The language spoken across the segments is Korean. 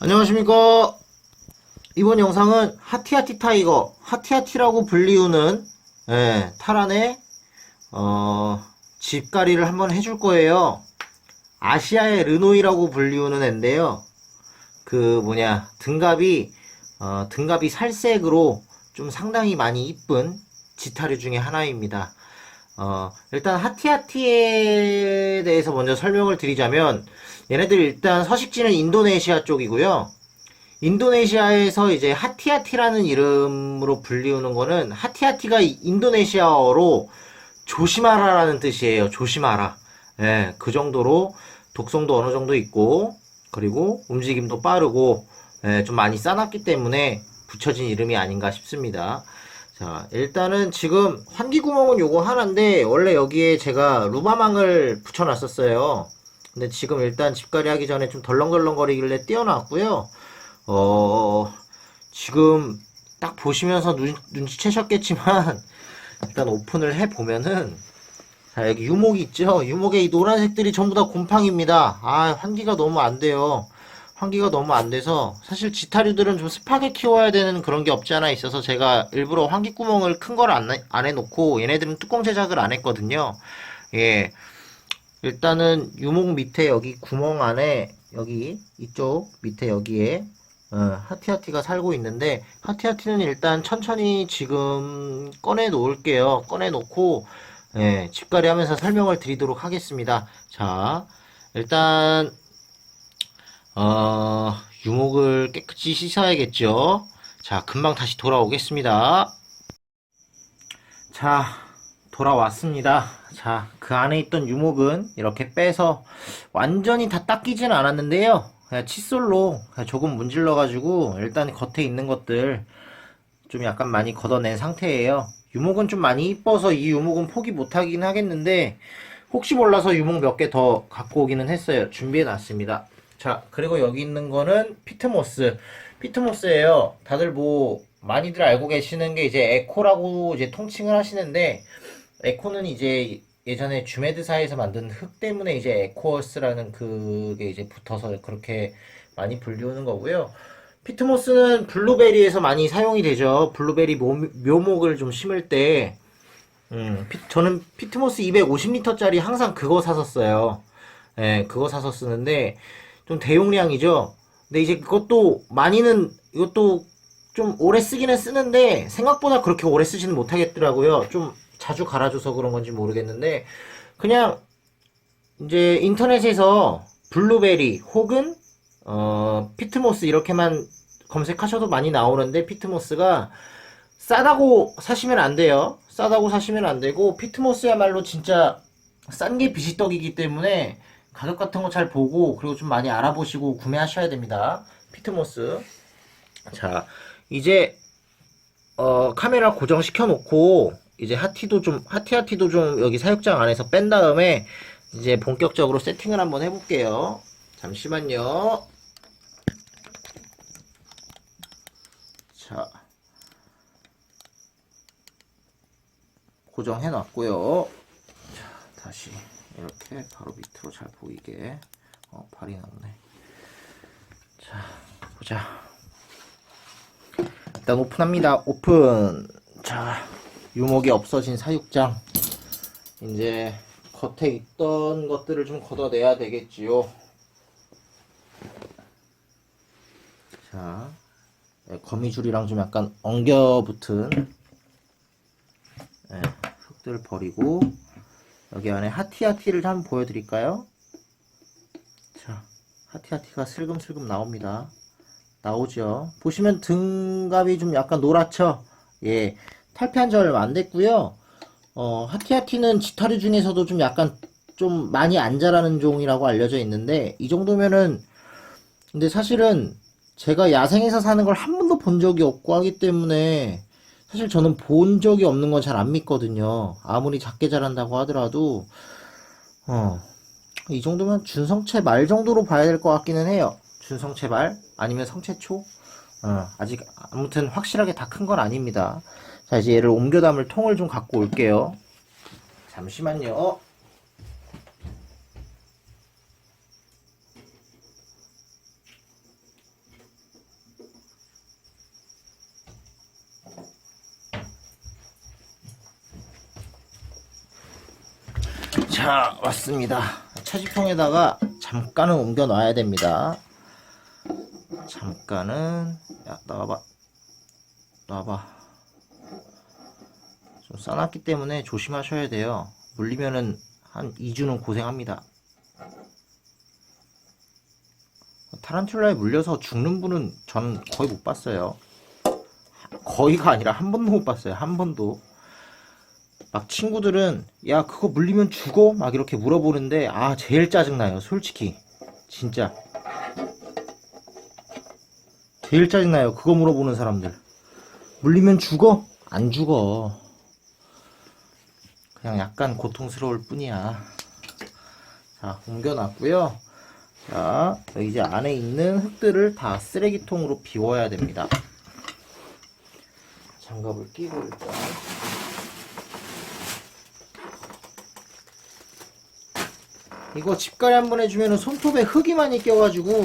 안녕하십니까. 이번 영상은 하티하티 타이거, 하티하티라고 불리우는 타란의 집가리를 한번 해줄 거예요. 아시아의 르노이라고 불리우는 앤데요. 등갑이 살색으로 좀 상당히 많이 이쁜 지타류 중에 하나입니다. 일단 하티하티에 대해서 먼저 설명을 드리자면, 얘네들 일단 서식지는 인도네시아 쪽이고요. 인도네시아에서 이제 하티하티라는 이름으로 불리우는 거는, 하티하티가 인도네시아어로 조심하라라는 뜻이에요. 조심하라. 예, 그 정도로 독성도 어느 정도 있고, 그리고 움직임도 빠르고, 좀 많이 싸놨기 때문에 붙여진 이름이 아닌가 싶습니다. 자, 일단은 지금 환기구멍은 요거 하나인데, 원래 여기에 제가 루바망을 붙여놨었어요. 근데 지금 일단 집갈이 하기 전에 좀 덜렁덜렁거리길래 띄워놨고요. 지금 딱 보시면서 눈치채셨겠지만, 일단 오픈을 해보면은, 자, 여기 유목이 있죠? 유목에 이 노란색들이 전부 다 곰팡입니다. 환기가 너무 안 돼요. 환기가 너무 안 돼서, 사실 지타류들은 좀 습하게 키워야 되는 그런 게 없지 않아 있어서 제가 일부러 환기 구멍을 큰 걸 안 해놓고, 얘네들은 뚜껑 제작을 안 했거든요. 예. 일단은 유목 밑에 여기 구멍 안에, 여기 이쪽 밑에 여기에 하티하티가 살고 있는데, 하티하티는 일단 천천히 지금 꺼내 놓을게요. 꺼내 놓고 집갈이 하면서 설명을 드리도록 하겠습니다. 자, 일단 유목을 깨끗이 씻어야겠죠. 자, 금방 다시 돌아오겠습니다. 자, 돌아왔습니다. 자, 그 안에 있던 유목은 이렇게 빼서 완전히 다 닦이진 않았는데요. 그냥 칫솔로 그냥 조금 문질러가지고 일단 겉에 있는 것들 좀 약간 많이 걷어낸 상태예요. 유목은 좀 많이 이뻐서 이 유목은 포기 못하긴 하겠는데, 혹시 몰라서 유목 몇 개 더 갖고 오기는 했어요. 준비해 놨습니다. 자, 그리고 여기 있는 거는 피트모스. 피트모스예요. 다들 뭐 많이들 알고 계시는 게 이제 에코라고 이제 통칭을 하시는데, 에코는 이제 예전에 주메드사에서 만든 흙 때문에 이제 에코어스라는 그게 이제 붙어서 그렇게 많이 불리우는 거고요. 피트모스는 블루베리에서 많이 사용이 되죠. 블루베리 묘목을 좀 심을 때, 저는 피트모스 250리터짜리 항상 그거 샀었어요. 예, 그거 사서 쓰는데, 좀 대용량이죠. 근데 이제 이것도 좀 오래 쓰기는 쓰는데, 생각보다 그렇게 오래 쓰지는 못하겠더라고요. 좀 자주 갈아줘서 그런 건지 모르겠는데, 그냥 이제 인터넷에서 블루베리 혹은 피트모스 이렇게만 검색하셔도 많이 나오는데, 피트모스가 싸다고 사시면 안 돼요. 싸다고 사시면 안 되고, 피트모스야말로 진짜 싼 게 비지떡이기 때문에 가격 같은 거 잘 보고, 그리고 좀 많이 알아보시고 구매하셔야 됩니다. 피트모스. 자, 이제 카메라 고정시켜 놓고, 이제 하티하티도 좀 여기 사육장 안에서 뺀 다음에 이제 본격적으로 세팅을 한번 해볼게요. 잠시만요. 자, 고정해 놨고요. 자, 다시 이렇게 바로 밑으로 잘 보이게. 발이 나오네. 자, 보자. 일단 오픈합니다. 오픈. 자, 유목이 없어진 사육장. 이제 겉에 있던 것들을 좀 걷어내야 되겠지요. 자, 거미줄이랑 좀 약간 엉겨붙은 흙들 버리고, 여기 안에 하티하티를 한번 보여드릴까요? 자, 하티하티가 슬금슬금 나옵니다. 나오죠. 보시면 등갑이 좀 약간 노랗죠? 예, 탈피한 지 얼마 안 됐고요. 하티하티는 지타류 중에서도 좀 약간 좀 많이 안 자라는 종이라고 알려져 있는데, 이 정도면은, 근데 사실은 제가 야생에서 사는 걸 한 번도 본 적이 없고 하기 때문에, 사실 저는 본 적이 없는 건 잘 안 믿거든요. 아무리 작게 자란다고 하더라도, 이 정도면 준성체 말 정도로 봐야 될 것 같기는 해요. 준성체 말? 아니면 성체초? 아직, 아무튼 확실하게 다 큰 건 아닙니다. 자, 이제 얘를 옮겨 담을 통을 좀 갖고 올게요. 잠시만요. 자, 왔습니다. 차지통에다가 잠깐은 옮겨 놔야 됩니다. 잠깐은. 야, 나와봐. 좀 싸놨기 때문에 조심하셔야 돼요. 물리면은 한 2주는 고생합니다. 타란툴라에 물려서 죽는 분은 전 거의 못 봤어요. 거의가 아니라 한 번도 못 봤어요. 한 번도. 막 친구들은 야 그거 물리면 죽어? 막 이렇게 물어보는데 제일 짜증나요. 솔직히 진짜 제일 짜증나요. 그거 물어보는 사람들. 물리면 죽어? 안 죽어. 그냥 약간 고통스러울 뿐이야. 자, 옮겨놨고요. 자, 이제 안에 있는 흙들을 다 쓰레기통으로 비워야 됩니다. 장갑을 끼고 일단. 이거 집갈이 한번 해주면 손톱에 흙이 많이 껴가지고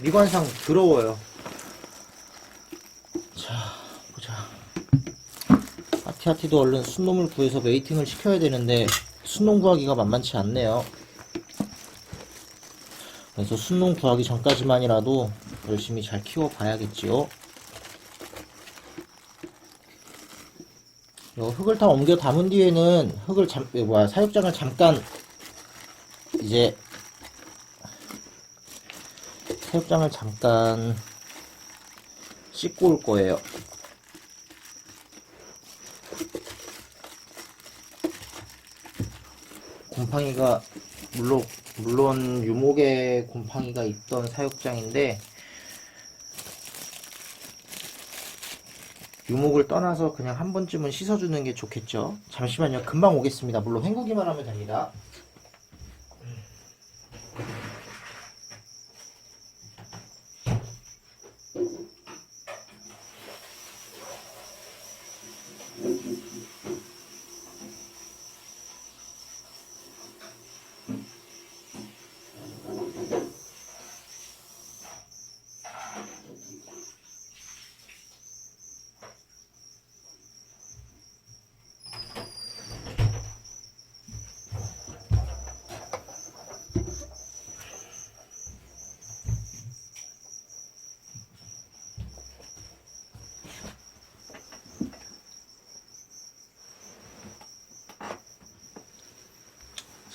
미관상 더러워요. 자, 보자. 하티하티도 얼른 순놈을 구해서 메이팅을 시켜야 되는데 순놈 구하기가 만만치 않네요. 그래서 순놈 구하기 전까지만이라도 열심히 잘 키워봐야겠지요. 흙을 다 옮겨 담은 뒤에는 사육장을 잠깐 이제 사육장을 잠깐 씻고 올 거예요. 곰팡이가 물론 유목에 곰팡이가 있던 사육장인데 유목을 떠나서 그냥 한 번쯤은 씻어주는 게 좋겠죠. 잠시만요. 금방 오겠습니다. 물론 헹구기만 하면 됩니다.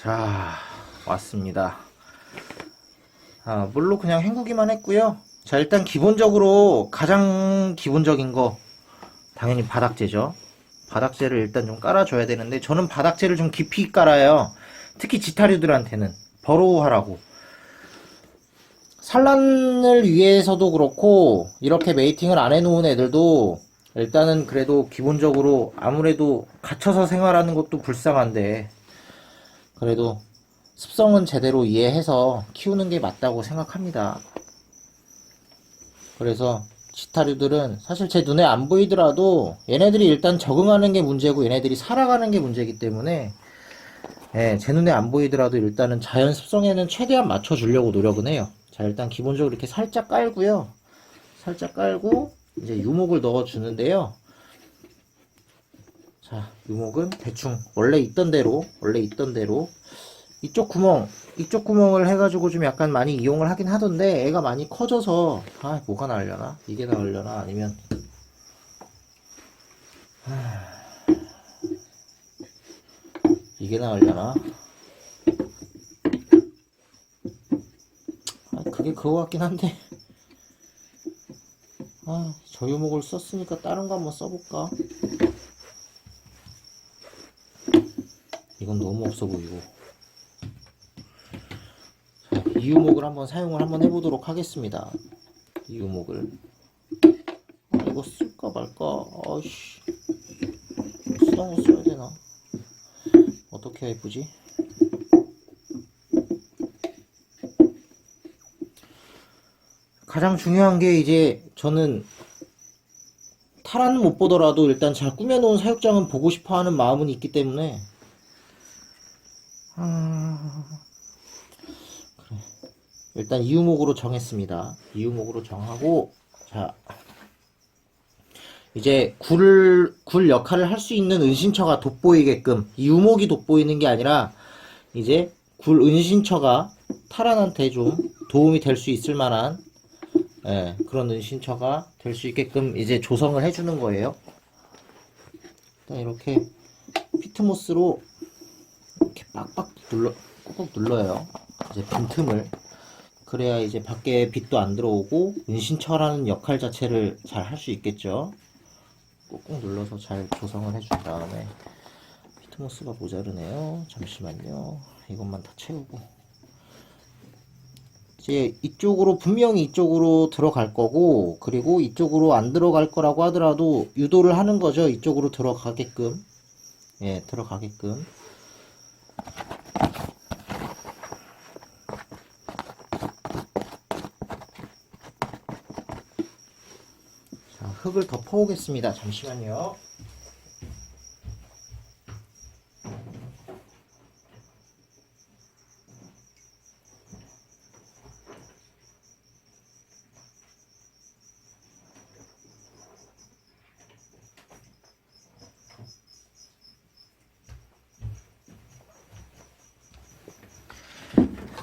자, 왔습니다. 물로 그냥 헹구기만 했고요. 자, 일단 기본적으로 가장 기본적인 거 당연히 바닥재죠. 바닥재를 일단 좀 깔아줘야 되는데 저는 바닥재를 좀 깊이 깔아요. 특히 지타류들한테는 버로우하라고. 산란을 위해서도 그렇고 이렇게 메이팅을 안 해놓은 애들도 일단은 그래도 기본적으로 아무래도 갇혀서 생활하는 것도 불쌍한데 그래도 습성은 제대로 이해해서 키우는 게 맞다고 생각합니다. 그래서 지타류들은 사실 제 눈에 안 보이더라도 얘네들이 일단 적응하는 게 문제고 얘네들이 살아가는 게 문제이기 때문에 제 눈에 안 보이더라도 일단은 자연 습성에는 최대한 맞춰주려고 노력은 해요. 자, 일단 기본적으로 이렇게 살짝 깔고요. 살짝 깔고 이제 유목을 넣어주는데요. 자, 유목은 대충 원래 있던 대로 이쪽 구멍을 해가지고 좀 약간 많이 이용을 하긴 하던데 애가 많이 커져서 뭐가 나으려나? 이게 나으려나? 아니면 이게 나으려나? 그게 그거 같긴 한데 저 유목을 썼으니까 다른 거 한번 써볼까? 이건 너무 없어 보이고. 자, 이 유목을 한번 사용을 한번 해보도록 하겠습니다. 이 유목을. 이거 쓸까 말까? 아이씨. 쓰던 거 써야 되나? 어떻게 해야 예쁘지? 가장 중요한 게 이제 저는 타라는 못 보더라도 일단 잘 꾸며놓은 사육장은 보고 싶어 하는 마음은 있기 때문에 그래. 일단 이유목으로 정했습니다. 이유목으로 정하고 자 이제 굴 역할을 할 수 있는 은신처가 돋보이게끔 이유목이 돋보이는 게 아니라 이제 굴 은신처가 탈환한테 좀 도움이 될 수 있을 만한, 예, 그런 은신처가 될 수 있게끔 이제 조성을 해주는 거예요. 일단 이렇게 피트모스로 이렇게 빡빡 꾹꾹 눌러요. 이제 빈틈을. 그래야 이제 밖에 빛도 안 들어오고 은신처라는 역할 자체를 잘 할 수 있겠죠. 꾹꾹 눌러서 잘 조성을 해준 다음에, 피트모스가 모자르네요. 잠시만요. 이것만 다 채우고. 이제 이쪽으로, 분명히 이쪽으로 들어갈 거고, 그리고 이쪽으로 안 들어갈 거라고 하더라도 유도를 하는 거죠. 이쪽으로 들어가게끔. 예, 들어가게끔. 자, 흙을 덮어 오겠습니다. 잠시만요.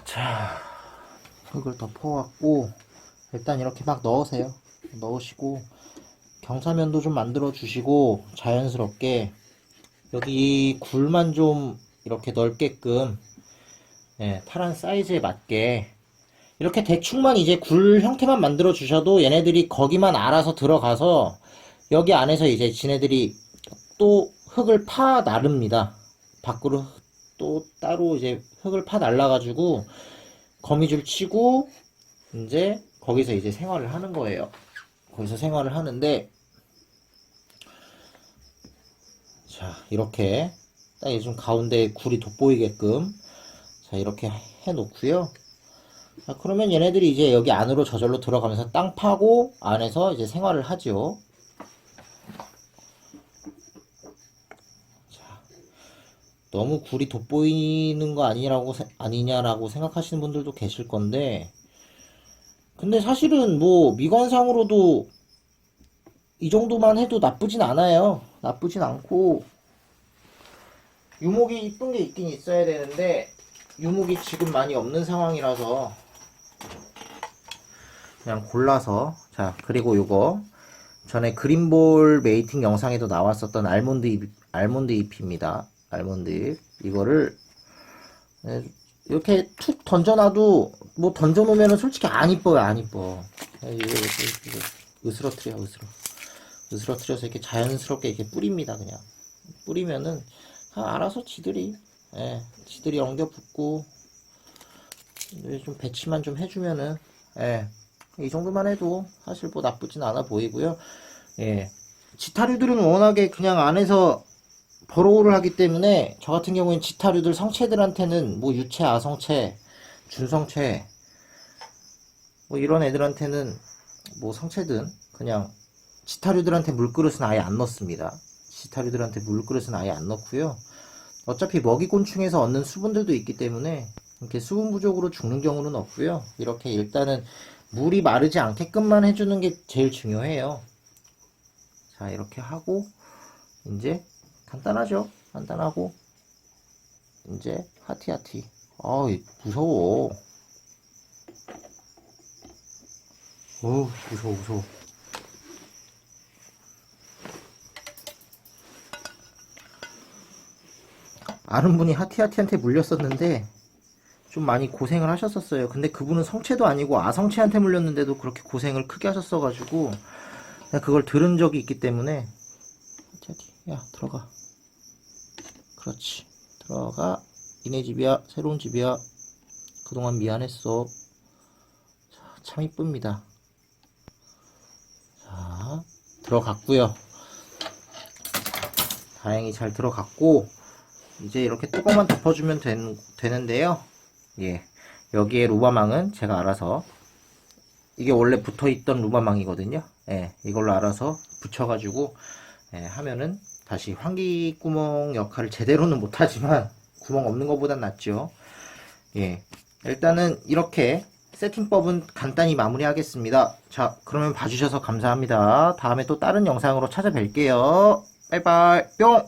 자, 흙을 덮어왔고, 일단 이렇게 막 넣으세요. 넣으시고, 경사면도 좀 만들어 주시고, 자연스럽게 여기 굴만 좀 이렇게 넓게끔, 예, 탈한 사이즈에 맞게 이렇게 대충만 이제 굴 형태만 만들어 주셔도 얘네들이 거기만 알아서 들어가서 여기 안에서 이제 지네들이 또 흙을 파 나릅니다. 밖으로 또 따로 이제 흙을 파 날라가지고 거미줄 치고 이제 거기서 이제 생활을 하는 거예요. 거기서 생활을 하는데, 자, 이렇게 딱 이제 좀 가운데에 굴이 돋보이게끔, 자, 이렇게 해 놓고요. 자, 그러면 얘네들이 이제 여기 안으로 저절로 들어가면서 땅 파고 안에서 이제 생활을 하죠. 자, 너무 굴이 돋보이는 거 아니냐라고 생각하시는 분들도 계실 건데, 근데 사실은 뭐 미관상으로도 이 정도만 해도 나쁘진 않아요. 나쁘진 않고, 유목이 이쁜 게 있긴 있어야 되는데 유목이 지금 많이 없는 상황이라서 그냥 골라서. 자, 그리고 요거 전에 그린볼 메이팅 영상에도 나왔었던 알몬드 잎입니다. 알몬드 잎. 이거를 이렇게 툭 던져놔도, 뭐 던져놓으면 솔직히 안 이뻐요. 안 이뻐. 이거 으스러뜨려서 이렇게 자연스럽게 이렇게 뿌립니다. 그냥 뿌리면은 알아서 지들이, 예, 지들이 엉겨 붙고, 좀 배치만 좀 해주면은, 예, 이 정도만 해도 사실 뭐 나쁘진 않아 보이고요. 예, 지타류들은 워낙에 그냥 안에서 버로우를 하기 때문에, 저 같은 경우엔 지타류들 성체들한테는 뭐 유체, 아성체, 준성체, 뭐 이런 애들한테는 뭐 성체든 그냥, 지타류들한테 물그릇은 아예 안 넣습니다. 지타류들한테 물그릇은 아예 안 넣고요. 어차피 먹이곤충에서 얻는 수분들도 있기 때문에 이렇게 수분 부족으로 죽는 경우는 없고요. 이렇게 일단은 물이 마르지 않게끔만 해주는 게 제일 중요해요. 자, 이렇게 하고 이제 간단하죠. 간단하고 이제 하티하티. 아, 무서워. 무서워. 아는 분이 하티하티한테 물렸었는데 좀 많이 고생을 하셨었어요. 근데 그분은 성체도 아니고 아성체한테 물렸는데도 그렇게 고생을 크게 하셨어가지고 내가 그걸 들은 적이 있기 때문에. 하티하티, 야, 들어가. 그렇지, 들어가. 니네 집이야. 새로운 집이야. 그동안 미안했어. 자, 참 이쁩니다. 자, 들어갔고요. 다행히 잘 들어갔고, 이제 이렇게 뚜껑만 덮어주면 되는데요. 예, 여기에 루바망은 제가 알아서, 이게 원래 붙어있던 루바망이거든요. 예, 이걸로 알아서 붙여가지고, 예, 하면은 다시 환기구멍 역할을 제대로는 못하지만 구멍 없는 것보단 낫죠. 예, 일단은 이렇게 세팅법은 간단히 마무리하겠습니다. 자, 그러면 봐주셔서 감사합니다. 다음에 또 다른 영상으로 찾아뵐게요. 빠이빠이, 뿅!